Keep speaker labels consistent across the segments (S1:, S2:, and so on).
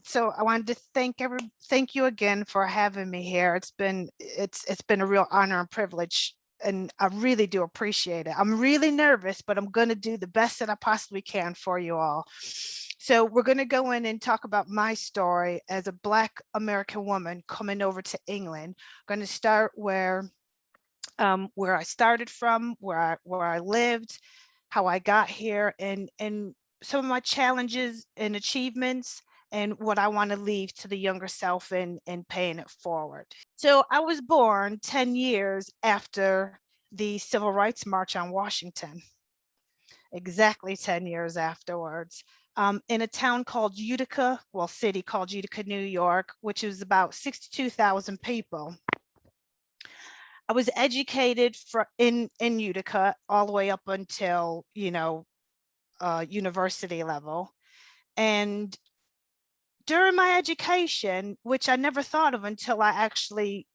S1: So I wanted to thank you again for having me here. It's been a real honor and privilege, and I really do appreciate it. I'm really nervous, but I'm going to do the best that I possibly can for you all. So we're going to go in and talk about my story as a Black American woman coming over to England. I'm going to start where I started from, where I lived, how I got here, and some of my challenges and achievements, and what I want to leave to the younger self and paying it forward. So I was born 10 years after the Civil Rights March on Washington, exactly 10 years afterwards. In a town called Utica, well, city called Utica, New York, which is about 62,000 people. I was educated in Utica all the way up until, university level. And during my education, which I never thought of until I actually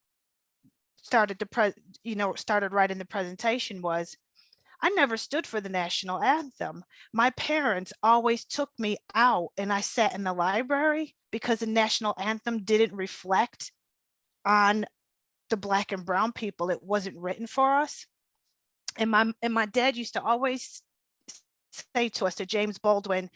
S1: started writing the presentation, was I never stood for the national anthem. My parents always took me out and I sat in the library because the national anthem didn't reflect on the Black and brown people. It wasn't written for us. And my dad used to always say to us, the James Baldwin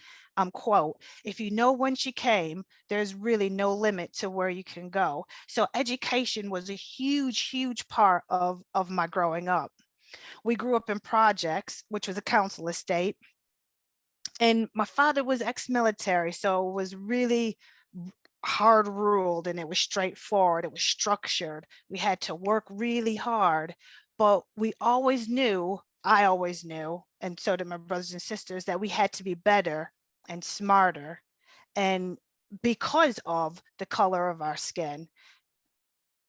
S1: quote, if you know when she came, there's really no limit to where you can go. So education was a huge part of my growing up. We grew up in projects, which was a council estate. And my father was ex-military, so it was really hard ruled, and it was straightforward. It was structured. We had to work really hard, but I always knew, and so did my brothers and sisters, that we had to be better and smarter, and because of the color of our skin.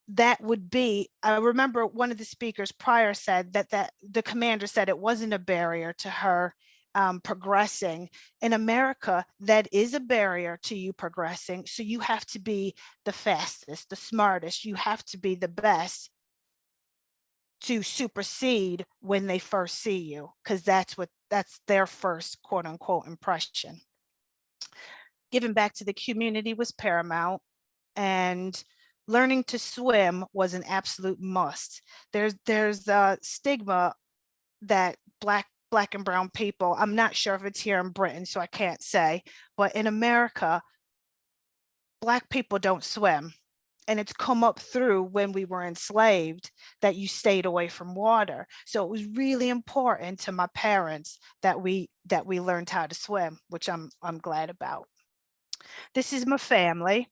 S1: That would be, I remember one of the speakers prior said that the commander said it wasn't a barrier to her progressing. In America, that is a barrier to you progressing. So you have to be the fastest, the smartest, you have to be the best to supersede when they first see you, because that's their first quote unquote impression. Giving back to the community was paramount, and learning to swim was an absolute must. There's a stigma that black and brown people, I'm not sure if it's here in Britain, so I can't say, but in America, Black people don't swim. And it's come up through when we were enslaved that you stayed away from water. So it was really important to my parents that we learned how to swim, which I'm glad about. This is my family,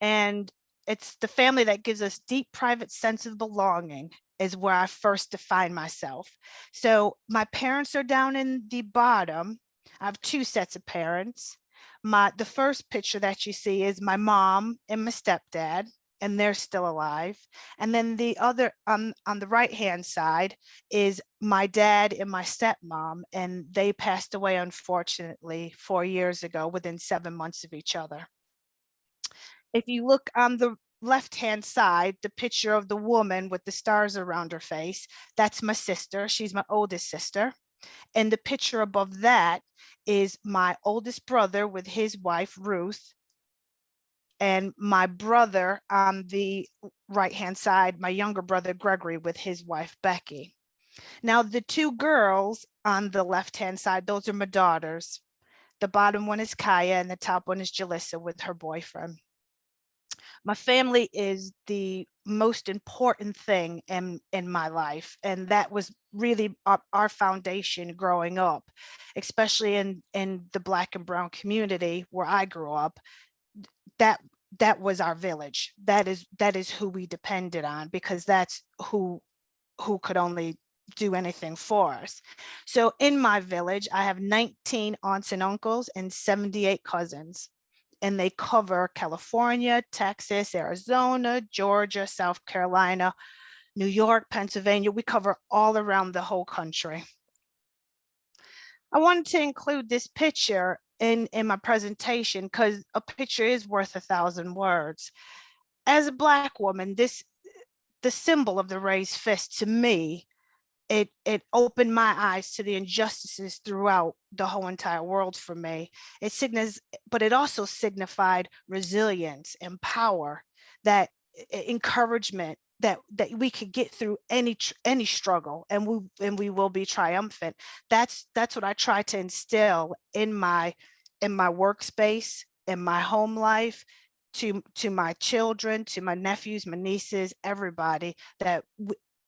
S1: and it's the family that gives us deep private sense of belonging, is where I first define myself. So my parents are down in the bottom. I have two sets of parents. The first picture that you see is my mom and my stepdad, and they're still alive. And then the other on the right hand side is my dad and my stepmom, and they passed away unfortunately 4 years ago within 7 months of each other. If you look on the left-hand side, the picture of the woman with the stars around her face, that's my sister. She's my oldest sister. And the picture above that is my oldest brother with his wife, Ruth, and my brother on the right-hand side, my younger brother, Gregory, with his wife, Becky. Now, the two girls on the left-hand side, those are my daughters. The bottom one is Kaya, and the top one is Jalissa with her boyfriend. My family is the most important thing in my life, and that was really our foundation growing up, especially in the Black and brown community where I grew up. that that was our village. That is who we depended on, because that's who could only do anything for us. So in my village, I have 19 aunts and uncles and 78 cousins, and they cover California, Texas, Arizona, Georgia, South Carolina, New York, Pennsylvania. We cover all around the whole country. I wanted to include this picture in my presentation because a picture is worth 1,000 words. As a Black woman, the symbol of the raised fist to me it opened my eyes to the injustices throughout the whole entire world for me. It signifies, but it also signified resilience and power, that encouragement that we could get through any struggle, and we will be triumphant. That's what I try to instill in my workspace, in my home life, to my children, to my nephews, my nieces, everybody, that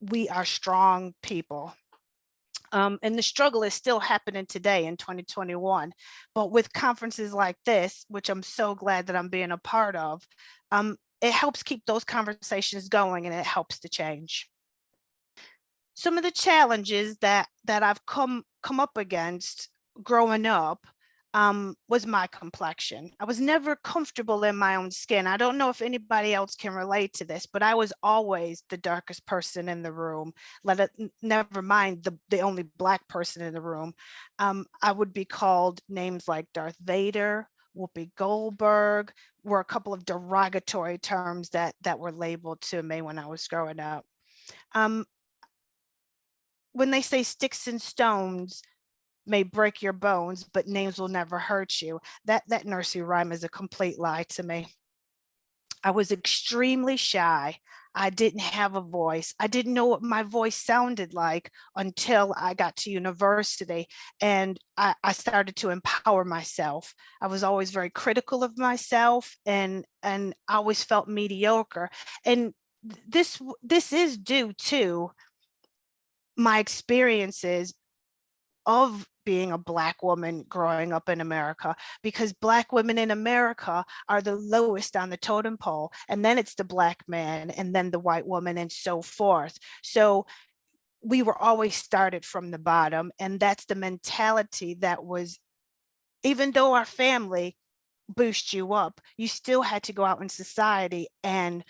S1: we are strong people. And the struggle is still happening today in 2021. But with conferences like this, which I'm so glad that I'm being a part of, it helps keep those conversations going, and it helps to change. Some of the challenges that I've come up against growing up, was my complexion. I was never comfortable in my own skin. I don't know if anybody else can relate to this, but I was always the darkest person in the room. Never mind the only Black person in the room. I would be called names like Darth Vader, Whoopi Goldberg, were a couple of derogatory terms that were labeled to me when I was growing up. Um, when they say sticks and stones may break your bones, but names will never hurt you, that nursery rhyme is a complete lie to me. I was extremely shy. I didn't have a voice. I didn't know what my voice sounded like until I got to university, and I started to empower myself. I was always very critical of myself, and I always felt mediocre. And this is due to my experiences of being a Black woman growing up in America, because Black women in America are the lowest on the totem pole, and then it's the Black man, and then the white woman, and so forth. So we were always started from the bottom, and that's the mentality that was, even though our family boost you up, you still had to go out in society and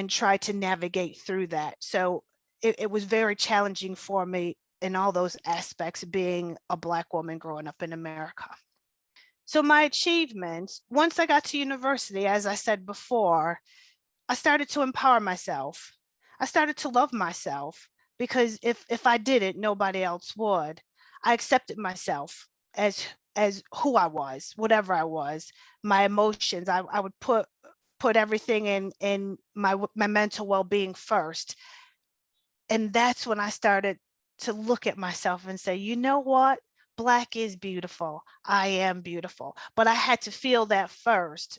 S1: try to navigate through that. So it was very challenging for me in all those aspects, being a Black woman growing up in America. So my achievements, once I got to university, as I said before, I started to empower myself. I started to love myself, because if I did it, nobody else would. I accepted myself as who I was, whatever I was, my emotions. I would put everything in my mental well-being first. And that's when I started to look at myself and say, you know what? Black is beautiful. I am beautiful. But I had to feel that first,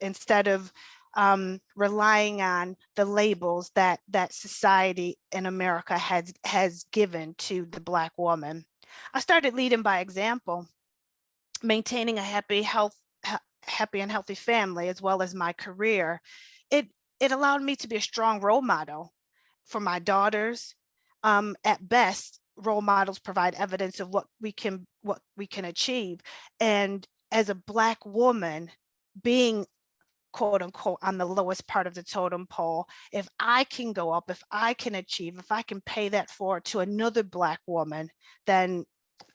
S1: instead of relying on the labels that society in America has given to the Black woman. I started leading by example, maintaining a happy and healthy family, as well as my career. It it allowed me to be a strong role model for my daughters. At best, role models provide evidence of what we can achieve. And as a Black woman, being quote unquote on the lowest part of the totem pole, if I can go up, if I can achieve, if I can pay that forward to another Black woman, then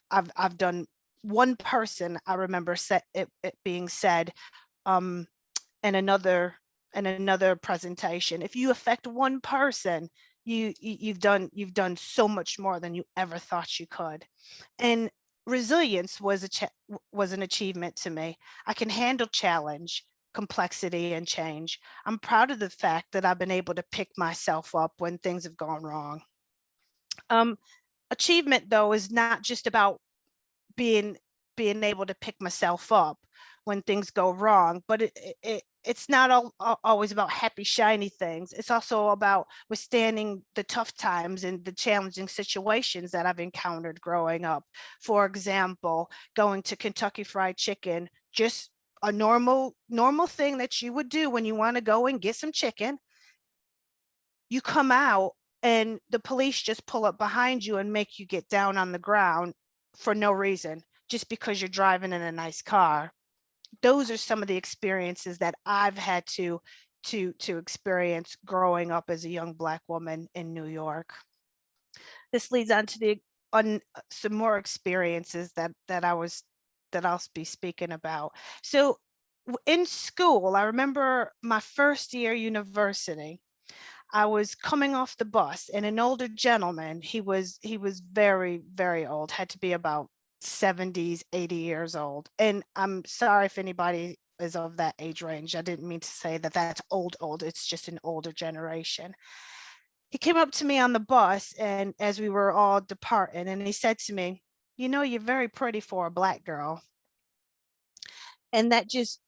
S1: I've done. One person, I remember it being said, um, in another presentation, if you affect one person, you've done so much more than you ever thought you could. And resilience was an achievement to me. I can handle challenge, complexity, and change. I'm proud of the fact that I've been able to pick myself up when things have gone wrong. um, Achievement, though, is not just about being being able to pick myself up when things go wrong, but it's not always about happy shiny things. It's also about withstanding the tough times and the challenging situations that I've encountered growing up. For example, going to Kentucky Fried Chicken, just a normal thing that you would do when you want to go and get some chicken. You come out and the police just pull up behind you and make you get down on the ground for no reason, just because you're driving in a nice car. Those are some of the experiences that I've had to experience growing up as a young Black woman in New York. This leads on to the on some more experiences that I'll be speaking about. So in school, I remember my first year university, I was coming off the bus, and an older gentleman, he was very, very old, had to be about 70s, 80 years old. And I'm sorry if anybody is of that age range. I didn't mean to say that that's old, old. It's just an older generation. He came up to me on the bus, and as we were all departing, and he said to me, "You know, you're very pretty for a black girl." And that just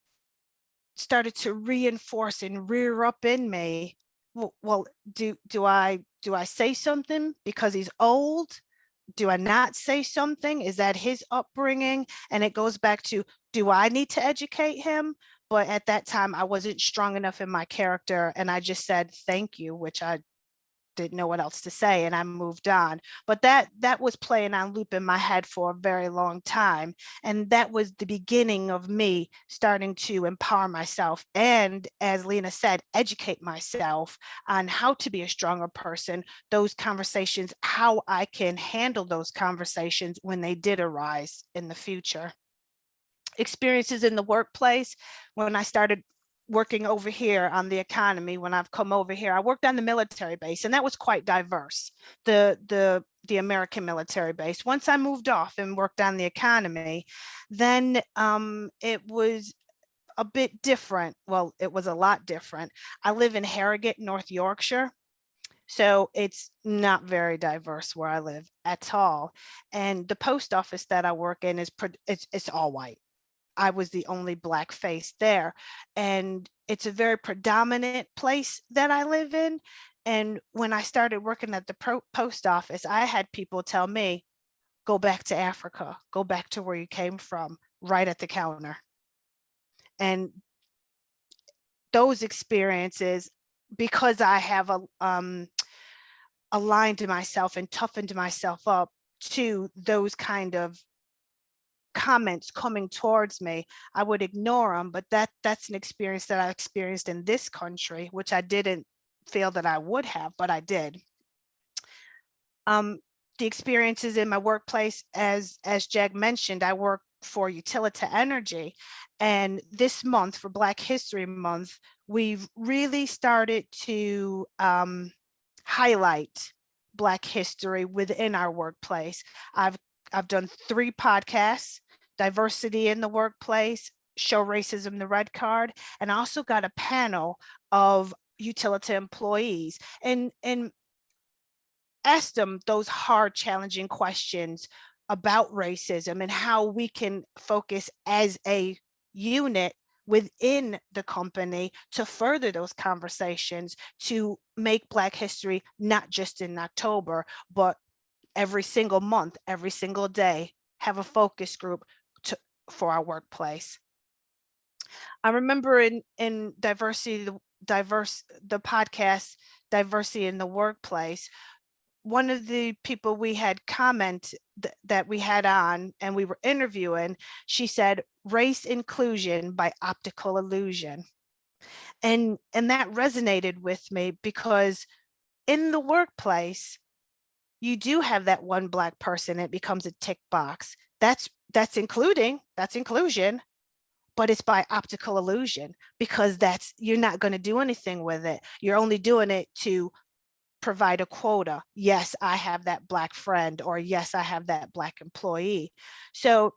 S1: started to reinforce and rear up in me. Well, do I say something because he's old? Do I not say something? Is that his upbringing? And it goes back to, do I need to educate him? But at that time, I wasn't strong enough in my character, and I just said thank you, which I didn't know what else to say, and I moved on. But that was playing on loop in my head for a very long time, and that was the beginning of me starting to empower myself, and as Lena said, educate myself on how to be a stronger person, those conversations, how I can handle those conversations when they did arise in the future. Experiences in the workplace. When I started working over here on the economy, when I've come over here, I worked on the military base, and that was quite diverse, the American military base. Once I moved off and worked on the economy, then it was a bit different. Well, it was a lot different. I live in Harrogate, North Yorkshire, so it's not very diverse where I live at all. And the post office that I work in is it's all white. I was the only black face there. And it's a very predominant place that I live in. And when I started working at the post office, I had people tell me, go back to Africa, go back to where you came from, right at the counter. And those experiences, because I have aligned myself and toughened myself up to those kind of comments coming towards me, I would ignore them. But that's an experience that I experienced in this country, which I didn't feel that I would have, but I did. Um, the experiences in my workplace, as Jag mentioned, I work for Utilita Energy, and this month for Black History Month, we've really started to highlight Black history within our workplace. I've done 3 podcasts: Diversity in the Workplace, Show Racism the Red Card, and I also got a panel of Utilita employees, and asked them those hard, challenging questions about racism and how we can focus as a unit within the company to further those conversations, to make Black history not just in October, but every single month, every single day, have a focus group for our workplace. I remember in the podcast Diversity in the Workplace, one of the people we had that we had on and we were interviewing, she said, race inclusion by optical illusion. And that resonated with me, because in the workplace, you do have that one Black person, it becomes a tick box. That's inclusion, but it's by optical illusion, because you're not going to do anything with it. You're only doing it to provide a quota. Yes, I have that Black friend, or yes, I have that Black employee. So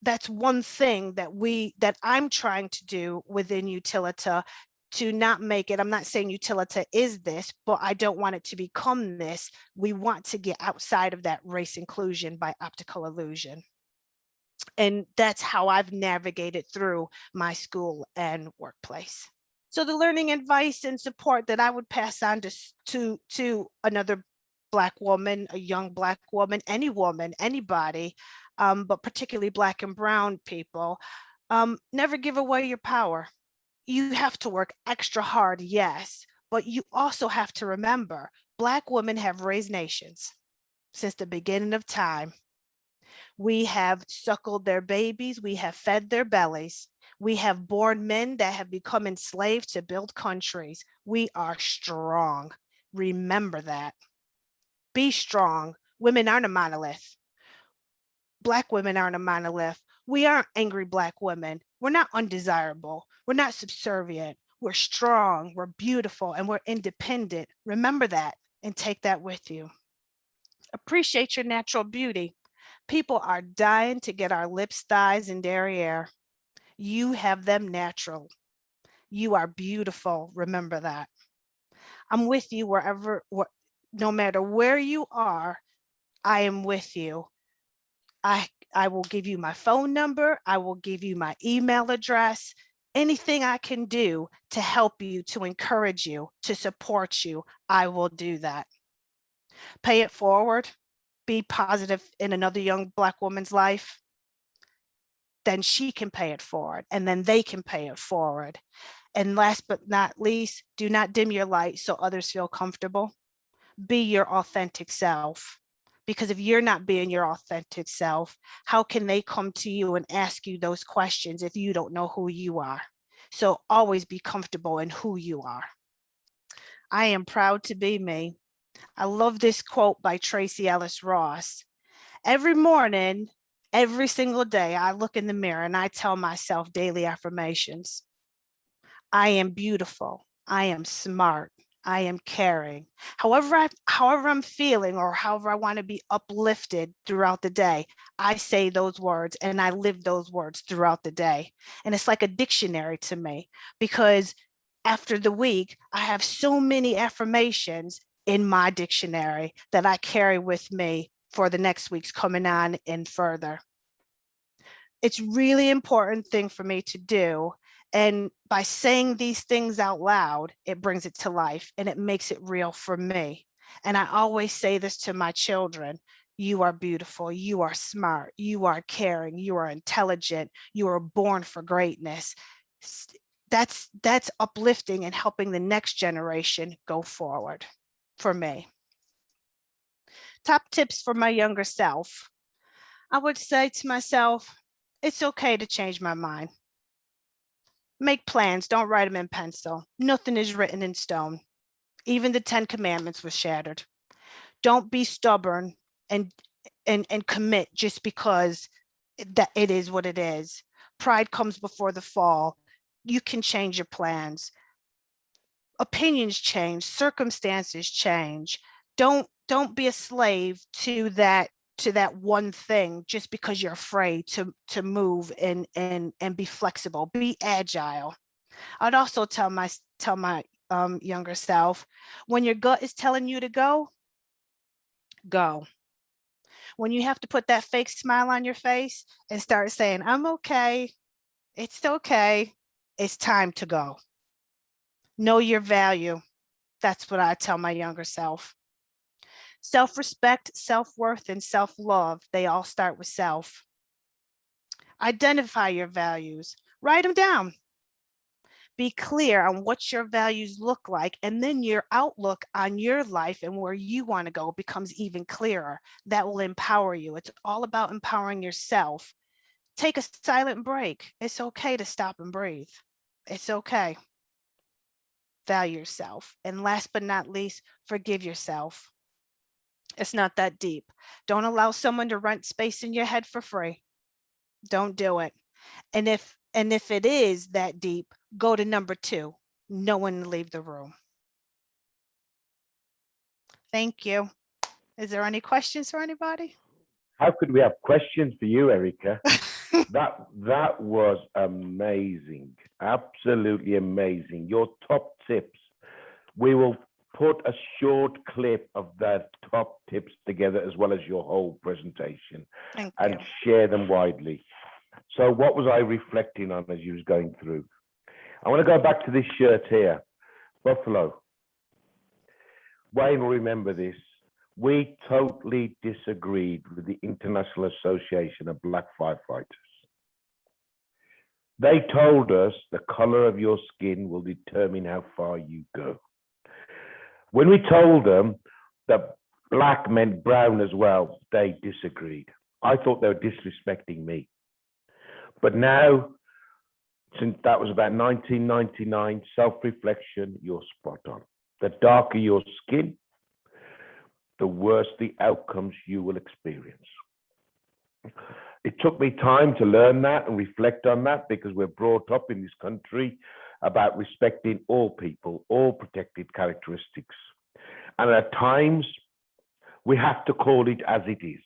S1: that's one thing that I'm trying to do within Utilita, to not make it, I'm not saying Utilita is this, but I don't want it to become this. We want to get outside of that race inclusion by optical illusion. And that's how I've navigated through my school and workplace. So the learning advice and support that I would pass on to another Black woman, a young Black woman, any woman, anybody, but particularly Black and brown people, never give away your power. You have to work extra hard, yes, but you also have to remember, Black women have raised nations since the beginning of time. We have suckled their babies. We have fed their bellies. We have born men that have become enslaved to build countries. We are strong. Remember that. Be strong. Women aren't a monolith. Black women aren't a monolith. We aren't angry Black women. We're not undesirable. We're not subservient. We're strong, we're beautiful, and we're independent. Remember that and take that with you. Appreciate your natural beauty. People are dying to get our lips, thighs, and derriere. You have them natural. You are beautiful. Remember that. I'm with you no matter where you are, I am with you. I will give you my phone number. I will give you my email address. Anything I can do to help you, to encourage you, to support you, I will do that. Pay it forward. Be positive in another young Black woman's life. Then she can pay it forward, and then they can pay it forward. And last but not least, do not dim your light so others feel comfortable. Be your authentic self. Because if you're not being your authentic self, how can they come to you and ask you those questions if you don't know who you are? So always be comfortable in who you are. I am proud to be me. I love this quote by Tracy Ellis Ross. Every morning, every single day, I look in the mirror and I tell myself daily affirmations. I am beautiful. I am smart. I am caring. However I'm feeling or however I want to be uplifted throughout the day, I say those words and I live those words throughout the day. And it's like a dictionary to me because after the week, I have so many affirmations in my dictionary that I carry with me for the next week's coming on and further. It's really important thing for me to do. And by saying these things out loud, it brings it to life and it makes it real for me. And I always say this to my children. You are beautiful. You are smart. You are caring. You are intelligent. You are born for greatness. That's uplifting and helping the next generation go forward for me. Top tips for my younger self. I would say to myself, it's okay to change my mind. Make plans, don't write them in pencil. Nothing is written in stone. Even the 10 commandments were shattered. Don't be stubborn and commit just because that it is what it is. Pride comes before the fall. You can change your plans. Opinions change, circumstances change. Don't be a slave to that one thing just because you're afraid to move and be flexible. Be agile. I'd also tell my younger self, when your gut is telling you to go, go. When you have to put that fake smile on your face and start saying, I'm okay, it's okay, it's time to go. Know your value. That's what I tell my younger self. Self-respect, self-worth, and self-love, they all start with self. Identify your values. Write them down. Be clear on what your values look like, and then your outlook on your life and where you want to go becomes even clearer. That will empower you. It's all about empowering yourself. Take a silent break. It's okay to stop and breathe. It's okay. Value yourself. And last but not least, forgive yourself. It's not that deep. Don't allow someone to rent space in your head for free. Don't do it. And if it is that deep, go to number 2. No one leave the room. Thank you. Is there any questions for anybody?
S2: How could we have questions for you, Ericka? That was amazing. Absolutely amazing. Your top tips. We will put a short clip of that top tips together as well as your whole presentation and share them widely. So what was I reflecting on as you was going through? I want to go back to this shirt here, Buffalo. Wayne will remember this. We totally disagreed with the International Association of Black Firefighters. They told us the color of your skin will determine how far you go. When we told them that black meant brown as well, they disagreed. I thought they were disrespecting me. But now, since that was about 1999, self-reflection, you're spot on. The darker your skin, the worse the outcomes you will experience. It took me time to learn that and reflect on that because we're brought up in this country about respecting all people, all protected characteristics. And at times, we have to call it as it is.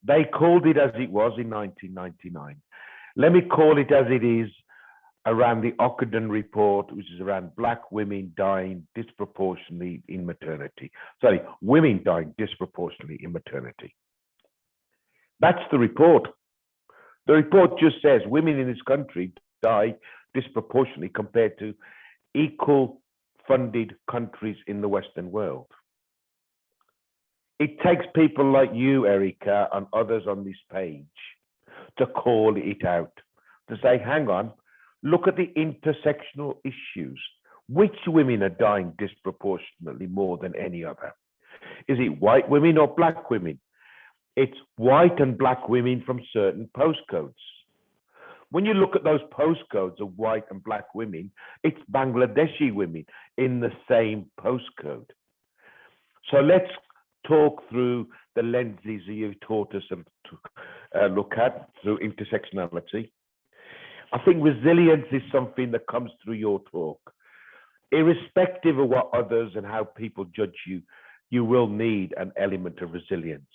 S2: They called it as it was in 1999. Let me call it as it is around the Ockerton report, which is around Black women dying disproportionately in maternity. Sorry, women dying disproportionately in maternity. That's the report. The report just says women in this country die disproportionately compared to equal funded countries in the Western world. It takes people like you, Ericka, and others on this page to call it out, to say, hang on, look at the intersectional issues. Which women are dying disproportionately more than any other? Is it white women or Black women? It's white and Black women from certain postcodes. When you look at those postcodes of white and Black women, it's Bangladeshi women in the same postcode. So let's talk through the lenses you've taught us to look at through intersectionality. I think resilience is something that comes through your talk. Irrespective of what others and how people judge you, you will need an element of resilience.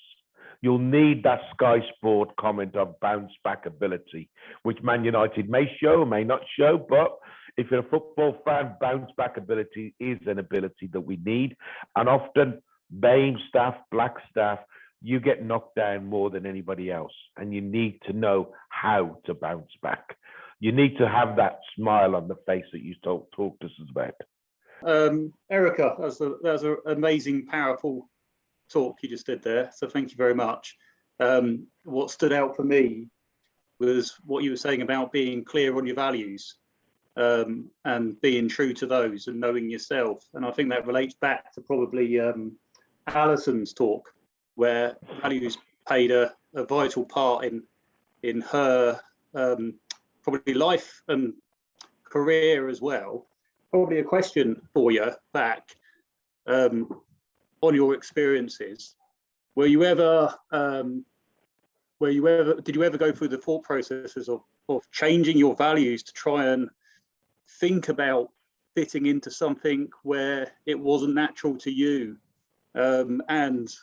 S2: You'll need that Sky Sport comment of bounce back ability, which Man United may show, may not show, but if you're a football fan, bounce back ability is an ability that we need. And often, BAME staff, Black staff, you get knocked down more than anybody else, and you need to know how to bounce back. You need to have that smile on the face that you talked to us about.
S3: Ericka, that was an amazing, powerful talk you just did there. So thank you very much. What stood out for me was what you were saying about being clear on your values and being true to those and knowing yourself. And I think that relates back to probably Alison's talk, where values played a vital part in her probably life and career as well. Probably a question for you back on your experiences. Did you ever go through the thought processes of changing your values to try and think about fitting into something where it wasn't natural to you? And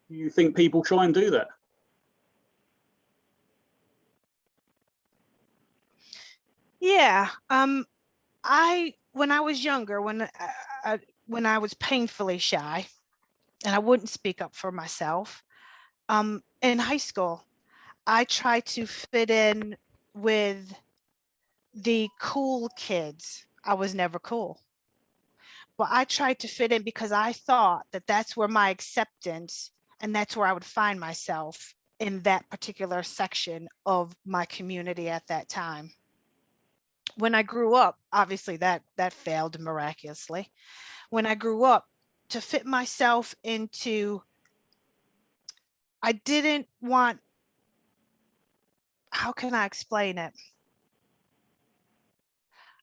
S3: you think people try and do that?
S1: Yeah. When I was younger, when I was painfully shy and I wouldn't speak up for myself, in high school, I tried to fit in with the cool kids. I was never cool. But I tried to fit in because I thought that that's where my acceptance and that's where I would find myself in that particular section of my community at that time. When I grew up, obviously that failed miraculously. When I grew up, to fit myself into, I didn't want, how can I explain it?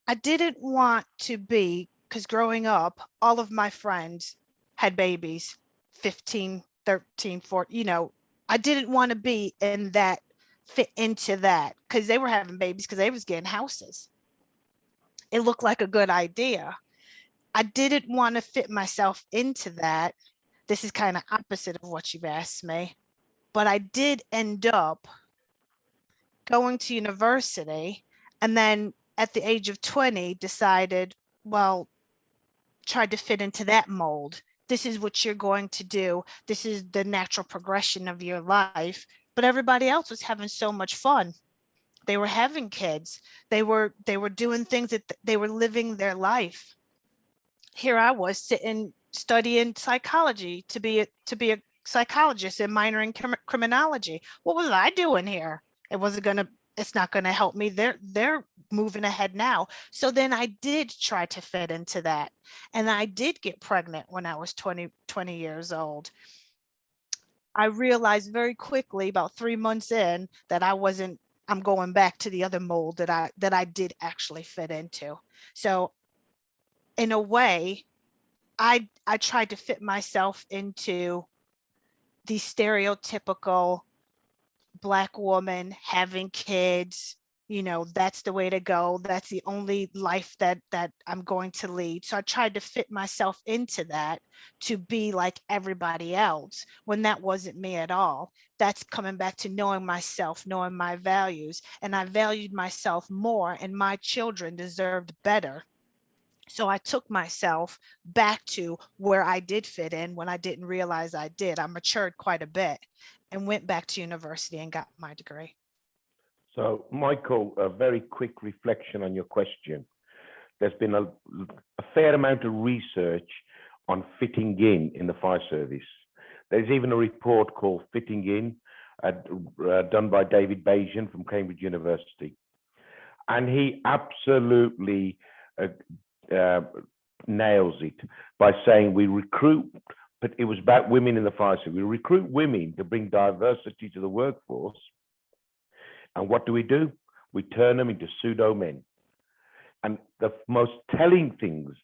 S1: I didn't want to be, because growing up, all of my friends had babies, 15, 13, 14, I didn't want to be in that, fit into that, because they were having babies because they was getting houses. It looked like a good idea. I didn't want to fit myself into that. This is kind of opposite of what you've asked me, but I did end up going to university, and then at the age of 20 decided, well, tried to fit into that mold. This is what you're going to do. This is the natural progression of your life. But everybody else was having so much fun. They were having kids. They were doing things that they were living their life. Here I was sitting studying psychology to be a psychologist and minor in criminology. What was I doing here? It's not gonna help me. They're moving ahead now. So then I did try to fit into that. And I did get pregnant when I was 20 years old. I realized very quickly, about 3 months in, that I'm going back to the other mold that I did actually fit into. So in a way, I tried to fit myself into the stereotypical Black woman having kids, you know, that's the way to go. That's the only life that I'm going to lead. So I tried to fit myself into that to be like everybody else when that wasn't me at all. That's coming back to knowing myself, knowing my values, and I valued myself more, and my children deserved better. So I took myself back to where I did fit in when I didn't realize I did. I matured quite a bit and went back to university and got my degree.
S2: So, Michael, a very quick reflection on your question. There's been a fair amount of research on fitting in the fire service. There's even a report called Fitting In, done by David Bayesian from Cambridge University. And he absolutely nails it by saying we recruit, but it was about women in the fire service. We recruit women to bring diversity to the workforce. And what do? We turn them into pseudo men. And the most telling things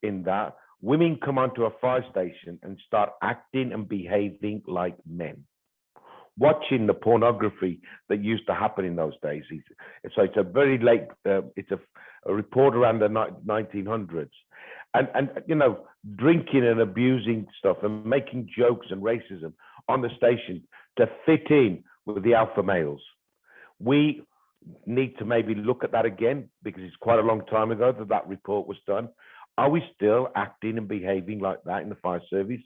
S2: in that, women come onto a fire station and start acting and behaving like men, watching the pornography that used to happen in those days. So it's a very late, it's a report around the 1900s. And you know, drinking and abusing stuff and making jokes and racism on the station to fit in with the alpha males. We need to maybe look at that again, because it's quite a long time ago that report was done. Are we still acting and behaving like that in the fire service?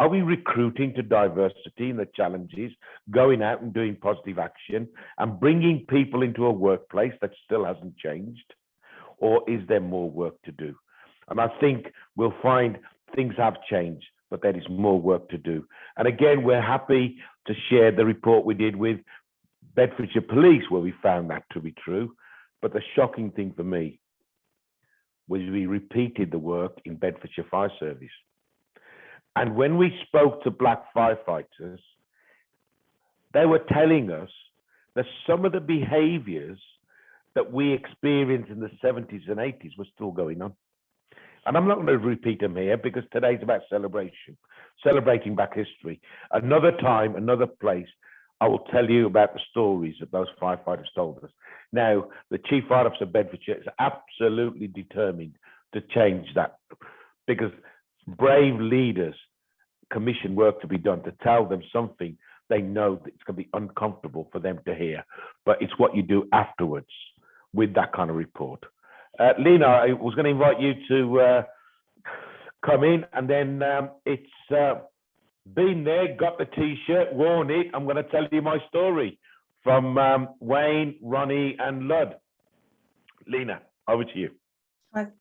S2: Are we recruiting to diversity and the challenges, going out and doing positive action and bringing people into a workplace that still hasn't changed? Or is there more work to do? And I think we'll find things have changed, but there is more work to do. And again, we're happy to share the report we did with Bedfordshire Police, where we found that to be true. But the shocking thing for me was we repeated the work in Bedfordshire Fire Service. And when we spoke to black firefighters, they were telling us that some of the behaviors that we experienced in the 70s and 80s were still going on. And I'm not going to repeat them here, because today's about celebration, celebrating back history. Another time, another place, I will tell you about the stories that those firefighters told us. Now, the Chief Fire Officer of Bedfordshire is absolutely determined to change that, because brave leaders commission work to be done to tell them something they know that it's going to be uncomfortable for them to hear. But it's what you do afterwards with that kind of report. Lena, I was going to invite you to come in, and then it's been there, got the T-shirt, worn it. I'm going to tell you my story from Wayne, Ronnie, and Lud. Lena, over to you.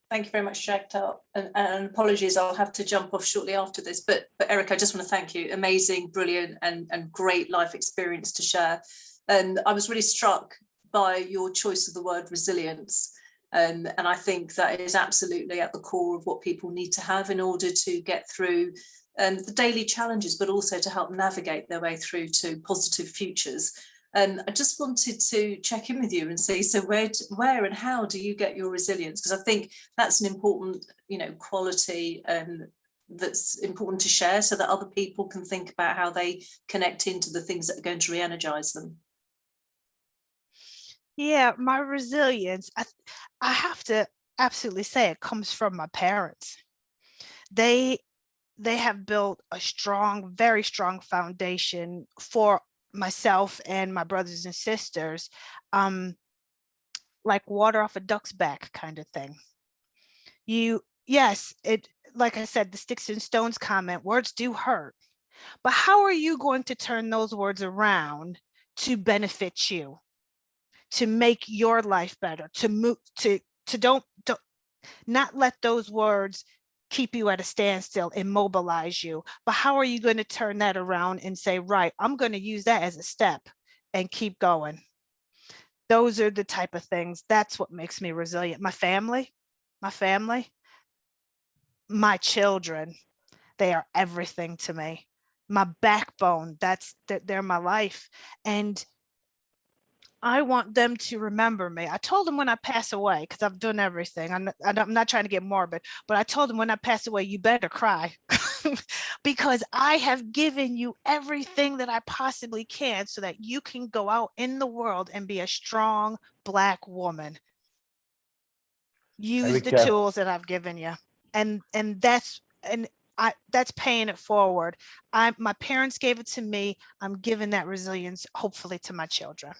S4: Thank you very much, Jack. And apologies, I'll have to jump off shortly after this. But Ericka, I just want to thank you. Amazing, brilliant, and great life experience to share. And I was really struck by your choice of the word resilience. And I think that is absolutely at the core of what people need to have in order to get through the daily challenges, but also to help navigate their way through to positive futures. And I just wanted to check in with you and see, so where and how do you get your resilience? Because I think that's an important, quality that's important to share, so that other people can think about how they connect into the things that are going to re-energize them.
S1: Yeah, my resilience, I have to absolutely say it comes from my parents. They have built a strong, very strong foundation for myself and my brothers and sisters, like water off a duck's back kind of thing. Yes, like I said, the sticks and stones comment, words do hurt, but how are you going to turn those words around to benefit you, to make your life better, to move, to don't not let those words keep you at a standstill, immobilize you, but how are you going to turn that around and say, right, I'm going to use that as a step and keep going? Those are the type of things, that's what makes me resilient. My family, my children, they are everything to me. My backbone, they're my life. And I want them to remember me. I told them when I pass away, because I've done everything. I'm not trying to get morbid, but I told them when I pass away, you better cry. because I have given you everything that I possibly can so that you can go out in the world and be a strong Black woman. Use the
S2: Ericka,
S1: tools that I've given you. And that's that's paying it forward. My parents gave it to me. I'm giving that resilience hopefully to my children.